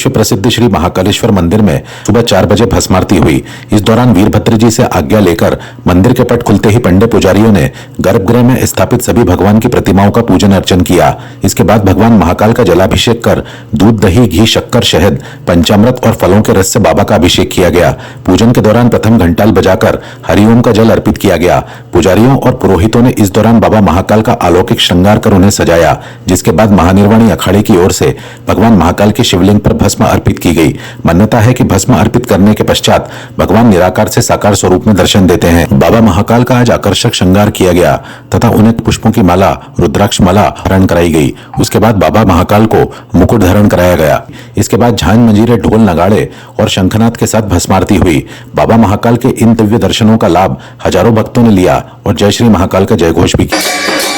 विश्व प्रसिद्ध श्री महाकालेश्वर मंदिर में सुबह 4 बजे भस्म आरती हुई। इस दौरान वीरभद्र जी से आज्ञा लेकर मंदिर के पट खुलते ही पंडे पुजारियों ने गर्भगृह में स्थापित सभी भगवान की प्रतिमाओं का पूजन अर्चन किया। इसके बाद भगवान महाकाल का जलाभिषेक कर दूध, दही, घी, शक्कर, शहद, पंचामृत और फलों के रस से बाबा का अभिषेक किया गया। पूजन के दौरान प्रथम घंटाल बजाकर हरिओम का जल अर्पित किया गया। पुजारियों और पुरोहितों ने इस दौरान बाबा महाकाल का अलौकिक श्रृंगार कर उन्हें सजाया, जिसके बाद महानिर्वाणी अखाड़े की ओर से भगवान महाकाल के शिवलिंग पर भस्म अर्पित की गई। मान्यता है कि भस्म अर्पित करने के पश्चात भगवान निराकार से साकार स्वरूप में दर्शन देते हैं। बाबा महाकाल का आज आकर्षक श्रृंगार किया गया तथा उन्हें पुष्पों की माला, रुद्राक्ष माला धारण कराई गई। उसके बाद बाबा महाकाल को मुकुट धारण कराया गया। इसके बाद झांझ, मंजीरे, ढोल, नगाड़े और शंखनाद के साथ भस्म आरती हुई। बाबा महाकाल के इन दिव्य दर्शनों का लाभ हजारों भक्तों ने लिया और जय श्री महाकाल का जयघोष भी किया।